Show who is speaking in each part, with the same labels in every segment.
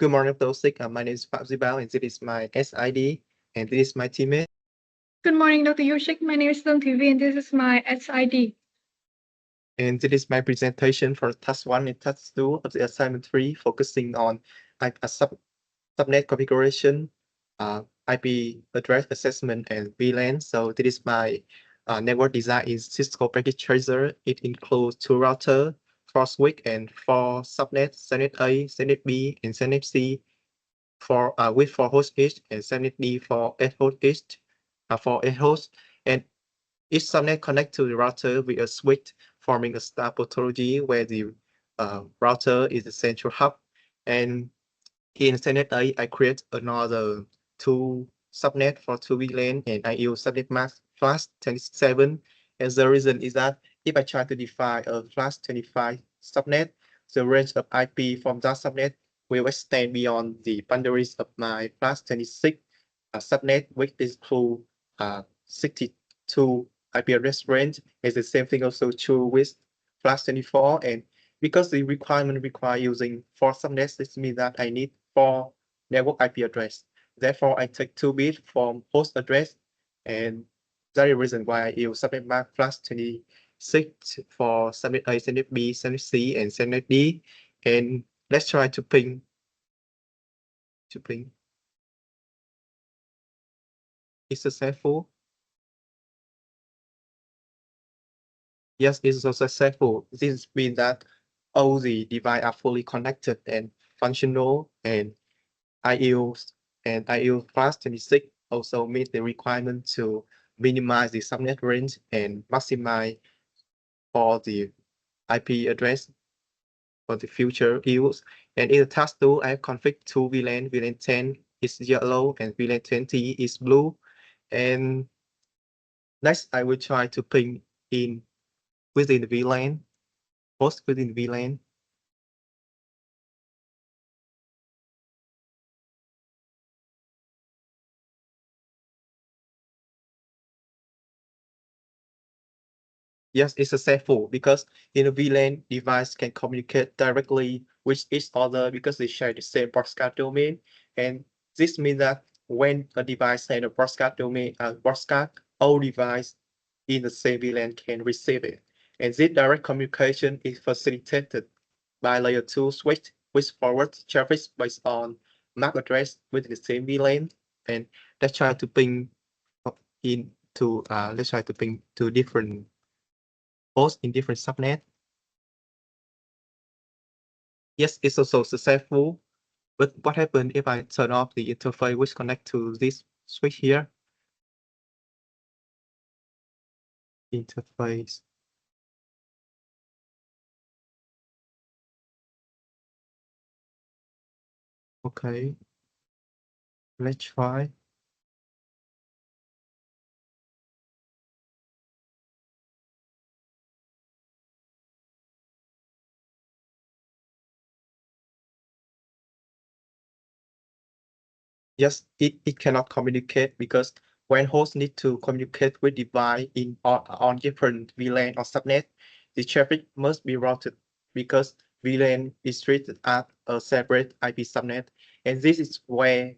Speaker 1: Good morning, Dr. My name is Pham Duy Bao, and this is my SID, and this is my teammate.
Speaker 2: Good morning, Dr. Yoshik. My name is Luong Thuy Vy, and this is my SID.
Speaker 1: And this is my presentation for task 1 and task 2 of the assignment 3, focusing on a subnet configuration, IP address assessment, and VLAN. So this is my network design in Cisco Packet Tracer. It includes 2 routers, 4 switch, and 4 subnets, subnet A, subnet B, and subnet C, with 4 hosts each, and subnet D for 8 hosts each, for 8 hosts. And each subnet connects to the router with a switch, forming a star topology where the router is the central hub. And in subnet A, I create another 2 subnet for 2 VLAN, and I use subnet mask flash 27. And the reason is that if I try to define a flash 25 subnet, the range of IP from that subnet will extend beyond the boundaries of my flash 26 subnet, which include 62 IP address range. Is the same thing also true with flash 24. And because the requirement require using 4 subnets, this means that I need 4 network IP address. Therefore, I take 2 bits from host address, and that is the reason why I use subnet mark flash 26 for subnet A, subnet B, subnet C, and subnet D. And let's try to ping. It's successful. Yes, it's also successful. This means that all the devices are fully connected and functional, and IU flash 26 also meet the requirement to minimize the subnet range and maximize for the IP address for the future use. And in the task 2, I have configured 2 VLAN. VLAN 10 is yellow and VLAN 20 is blue. And next, I will try to ping in within the VLAN, host within the VLAN. Yes, it's successful because in a VLAN, device can communicate directly with each other because they share the same broadcast domain. And this means that when a device sends a broadcast domain, all devices in the same VLAN can receive it. And this direct communication is facilitated by layer 2 switch, which forwards traffic based on MAC address within the same VLAN. And let's try to ping to different host in different subnet. Yes, it's also successful. But what happens if I turn off the interface which connect to this switch here? Interface. Okay. Let's try. Yes, it cannot communicate because when hosts need to communicate with device on different VLAN or subnet, the traffic must be routed because VLAN is treated as a separate IP subnet. And this is where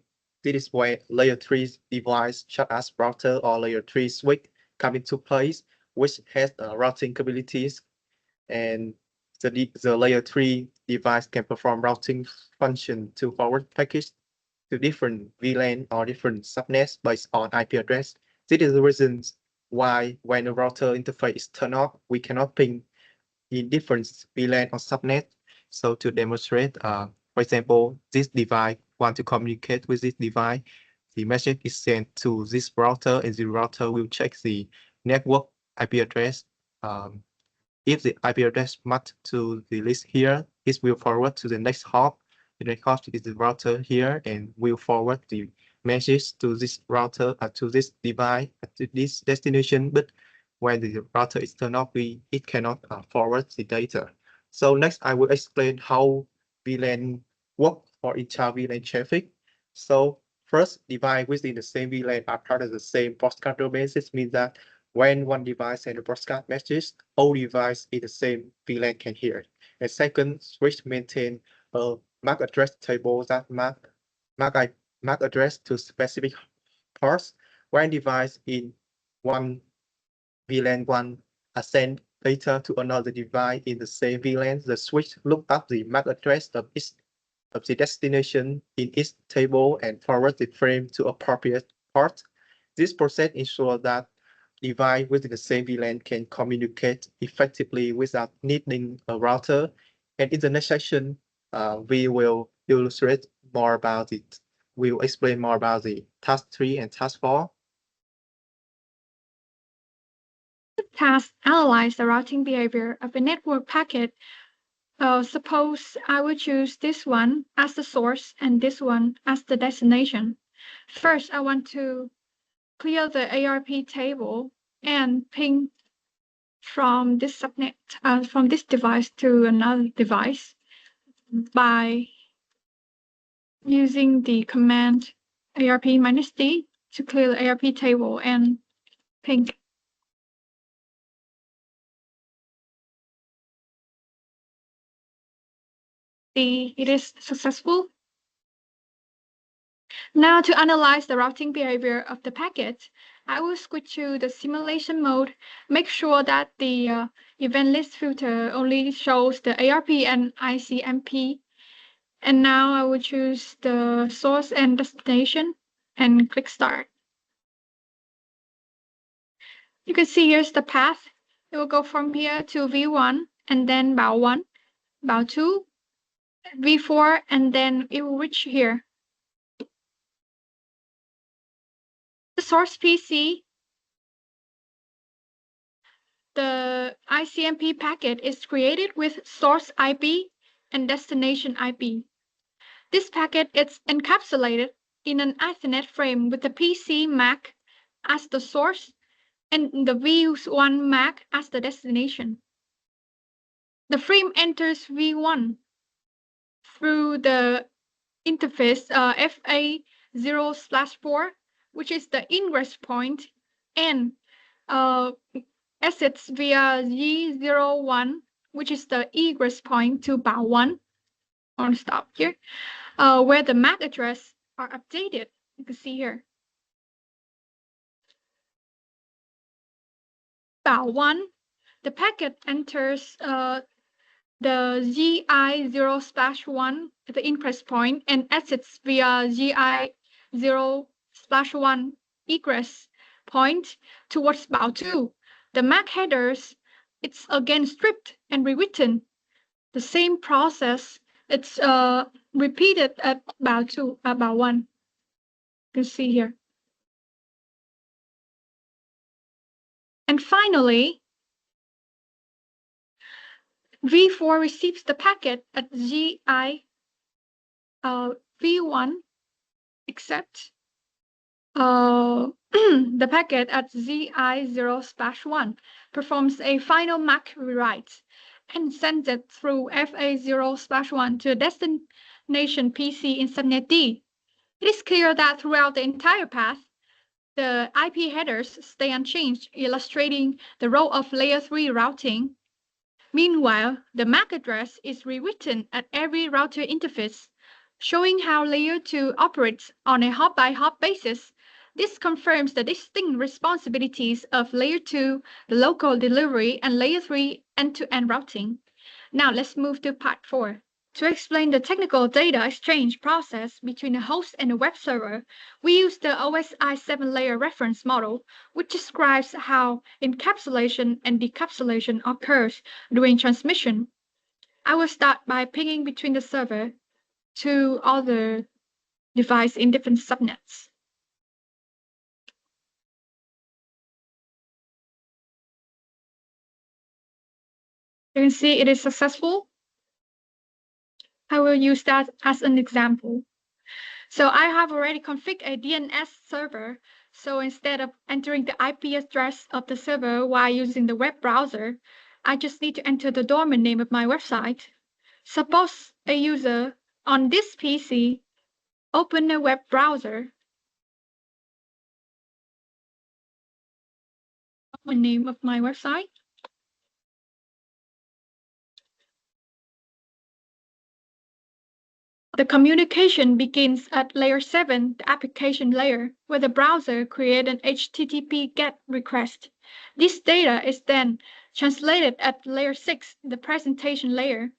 Speaker 1: layer 3 device such as router or layer 3 switch come into place, which has routing capabilities. And the layer 3 device can perform routing function to forward package to different VLAN or different subnets based on IP address. This is the reason why when the router interface is turned off, we cannot ping in different VLAN or subnet. So to demonstrate, for example, this device want to communicate with this device, the message is sent to this router, and the router will check the network IP address. If the IP address match to the list here, it will forward to the next hop. The next hop is the router here, and will forward the message to this router, to this device, to this destination. But when the router is turned off, it cannot forward the data. So next, I will explain how VLAN work for inter-VLAN traffic. So first, device within the same VLAN are part of the same broadcast domain. This means that when one device sends a broadcast message, all devices in the same VLAN can hear it. And second, switch maintain a MAC address table that MAC address to specific ports. When device in one VLAN 1 send data to another device in the same VLAN, the switch look up the MAC address of the destination in each table and forward the frame to appropriate port. This process ensures that devices within the same VLAN can communicate effectively without needing a router. And in the next section, we will illustrate more about it. We will explain more about the task 3 and task 4.
Speaker 2: Task analyze the routing behavior of a network packet. Suppose I would choose this one as the source and this one as the destination. First, I want to clear the ARP table and ping from this subnet, from this device to another device by using the command ARP-D to clear the ARP table and ping. It is successful. Now to analyze the routing behavior of the packet, I will switch to the simulation mode. Make sure that the event list filter only shows the ARP and ICMP. And now I will choose the source and destination and click start. You can see here's the path. It will go from here to V1 and then Bao 1, Bao 2, V4, and then it will reach here. The source PC, the ICMP packet is created with source IP and destination IP. This packet is encapsulated in an Ethernet frame with the PC MAC as the source and the V1 MAC as the destination. The frame enters V1 through the interface FA0/4, which is the ingress point, and exits via G01, which is the egress point to Bao 1. I'll stop here, where the MAC address are updated. You can see here. Bao 1, the packet enters the GI0/1 at the ingress point and exits via GI0/1 egress point towards Bao 2. The MAC headers, it's again stripped and rewritten. The same process, it's repeated at Bao 2, Bao 1. You can see here. And finally, V4 receives the packet at GI V1, except the packet at GI0/1 performs a final MAC rewrite and sends it through FA0/1 to the destination PC in subnet D. It is clear that throughout the entire path, the IP headers stay unchanged, illustrating the role of layer 3 routing. Meanwhile, the MAC address is rewritten at every router interface, showing how layer 2 operates on a hop-by-hop basis. This confirms the distinct responsibilities of layer 2, the local delivery, and layer 3 end-to-end routing. Now let's move to part 4. To explain the technical data exchange process between the host and the web server, we use the OSI 7-layer reference model, which describes how encapsulation and decapsulation occurs during transmission. I will start by pinging between the server to other devices in different subnets. You can see it is successful. I will use that as an example. So I have already configured a DNS server. So instead of entering the IP address of the server while using the web browser, I just need to enter the domain name of my website. Suppose a user on this PC open a web browser. The name of my website. The communication begins at layer 7, the application layer, where the browser creates an HTTP GET request. This data is then translated at layer 6, the presentation layer,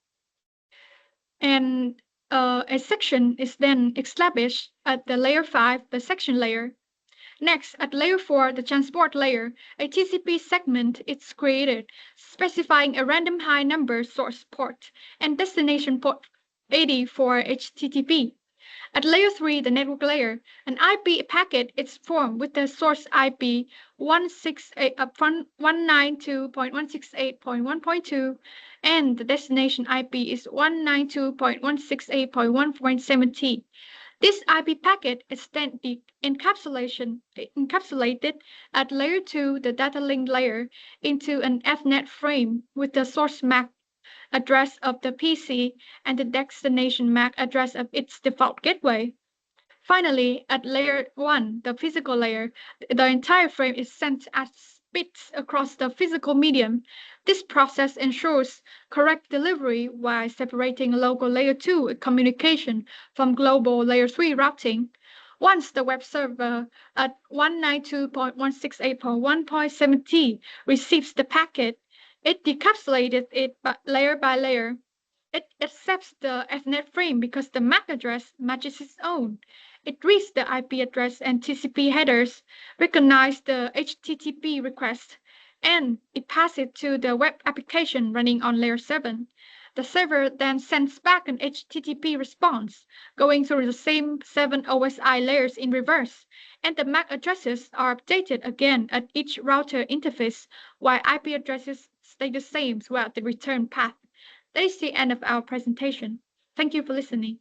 Speaker 2: and a section is then established at the layer 5, the section layer. Next, at layer 4, the transport layer, a TCP segment is created, specifying a random high number source port and destination port 80 for HTTP. At layer 3, the network layer, an IP packet is formed with the source IP 192.168.1.2 and the destination IP is 192.168.1.7T. This IP packet is then encapsulated at layer 2, the data link layer, into an Ethernet frame with the source MAC address of the PC and the destination MAC address of its default gateway. Finally, at layer 1, the physical layer, the entire frame is sent as bits across the physical medium. This process ensures correct delivery while separating local layer 2 communication from global layer 3 routing. Once the web server at 192.168.1.7T receives the packet, it decapsulates it layer by layer. It accepts the Ethernet frame because the MAC address matches its own. It reads the IP address and TCP headers, recognizes the HTTP request, and it passes it to the web application running on layer 7. The server then sends back an HTTP response, going through the same 7 OSI layers in reverse, and the MAC addresses are updated again at each router interface, while IP addresses stay the same throughout the return path. That is the end of our presentation. Thank you for listening.